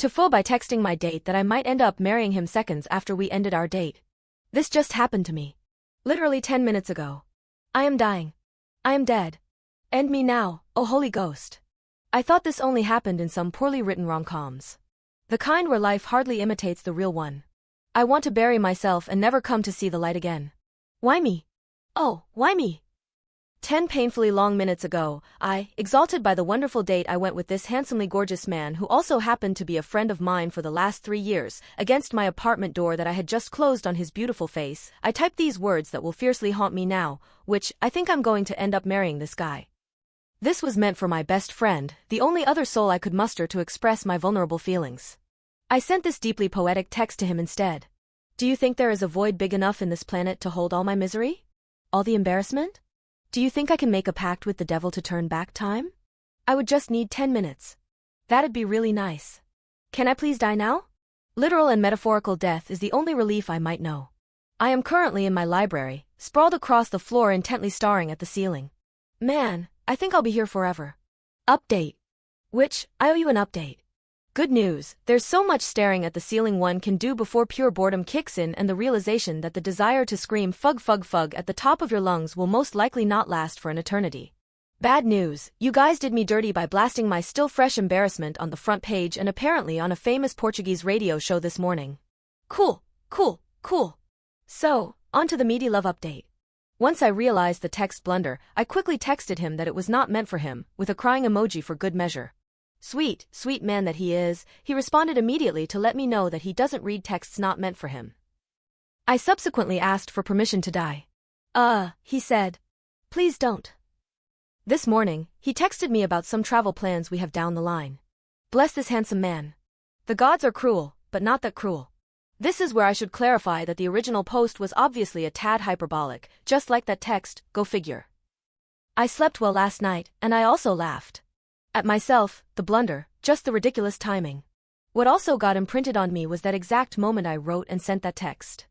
TIFU by texting my date that I might end up marrying him seconds after we ended our date. This just happened to me. Literally 10 minutes ago. I am dying. I am dead. End me now, oh holy ghost. I thought this only happened in some poorly written rom-coms. The kind where life hardly imitates the real one. I want to bury myself and never come to see the light again. Why me? Oh, why me? 10 painfully long minutes ago, exalted by the wonderful date I went with this handsomely gorgeous man who also happened to be a friend of mine for the last 3 years, against my apartment door that I had just closed on his beautiful face, I typed these words that will fiercely haunt me now, which, I think I'm going to end up marrying this guy. This was meant for my best friend, the only other soul I could muster to express my vulnerable feelings. I sent this deeply poetic text to him instead. Do you think there is a void big enough in this planet to hold all my misery? All the embarrassment? Do you think I can make a pact with the devil to turn back time? I would just need 10 minutes. That'd be really nice. Can I please die now? Literal and metaphorical death is the only relief I might know. I am currently in my library, sprawled across the floor intently staring at the ceiling. Man, I think I'll be here forever. Update. Which, I owe you an update. Good news, there's so much staring at the ceiling one can do before pure boredom kicks in and the realization that the desire to scream fug fug fug at the top of your lungs will most likely not last for an eternity. Bad news, you guys did me dirty by blasting my still fresh embarrassment on the front page and apparently on a famous Portuguese radio show this morning. Cool. So, on to the meaty love update. Once I realized the text blunder, I quickly texted him that it was not meant for him, with a crying emoji for good measure. Sweet, sweet man that he is, he responded immediately to let me know that he doesn't read texts not meant for him. I subsequently asked for permission to die. He said. Please don't. This morning, he texted me about some travel plans we have down the line. Bless this handsome man. The gods are cruel, but not that cruel. This is where I should clarify that the original post was obviously a tad hyperbolic, just like that text, go figure. I slept well last night, and I also laughed. At myself, the blunder, just the ridiculous timing. What also got imprinted on me was that exact moment I wrote and sent that text.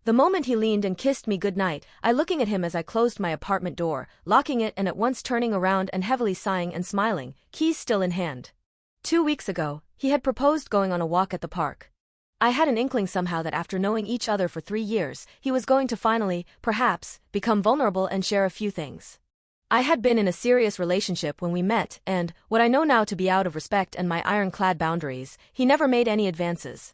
The moment he leaned and kissed me goodnight, I looking at him as I closed my apartment door, locking it and at once turning around and heavily sighing and smiling, keys still in hand. 2 weeks ago, he had proposed going on a walk at the park. I had an inkling somehow that after knowing each other for 3 years, he was going to finally, perhaps, become vulnerable and share a few things. I had been in a serious relationship when we met and, what I know now to be out of respect and my ironclad boundaries, he never made any advances.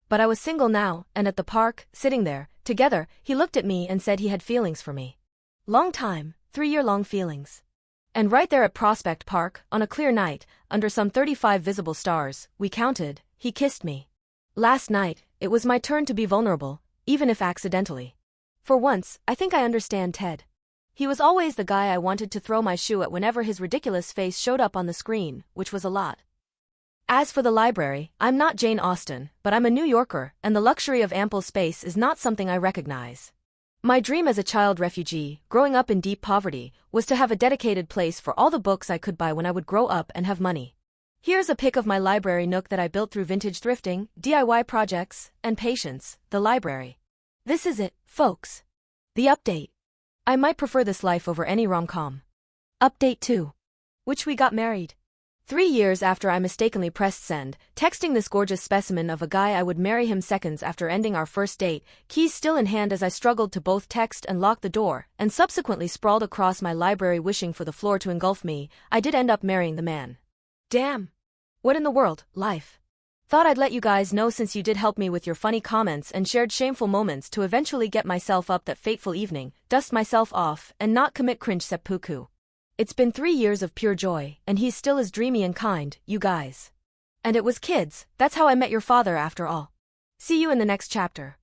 But I was single now, and at the park, sitting there, together, he looked at me and said he had feelings for me. Long time, 3-year-long feelings. And right there at Prospect Park, on a clear night, under some 35 visible stars, we counted, he kissed me. Last night, it was my turn to be vulnerable, even if accidentally. For once, I think I understand Ted. He was always the guy I wanted to throw my shoe at whenever his ridiculous face showed up on the screen, which was a lot. As for the library, I'm not Jane Austen, but I'm a New Yorker, and the luxury of ample space is not something I recognize. My dream as a child refugee, growing up in deep poverty, was to have a dedicated place for all the books I could buy when I would grow up and have money. Here's a pic of my library nook that I built through vintage thrifting, DIY projects, and patience, the library. This is it, folks. The update. I might prefer this life over any rom-com. Update 2. Which we got married. 3 years after I mistakenly pressed send, texting this gorgeous specimen of a guy I would marry him seconds after ending our first date, keys still in hand as I struggled to both text and lock the door, and subsequently sprawled across my library wishing for the floor to engulf me, I did end up marrying the man. Damn. What in the world, life? Thought I'd let you guys know since you did help me with your funny comments and shared shameful moments to eventually get myself up that fateful evening, dust myself off, and not commit cringe seppuku. It's been 3 years of pure joy, and he's still as dreamy and kind, you guys. And it was kids, that's how I met your father after all. See you in the next chapter.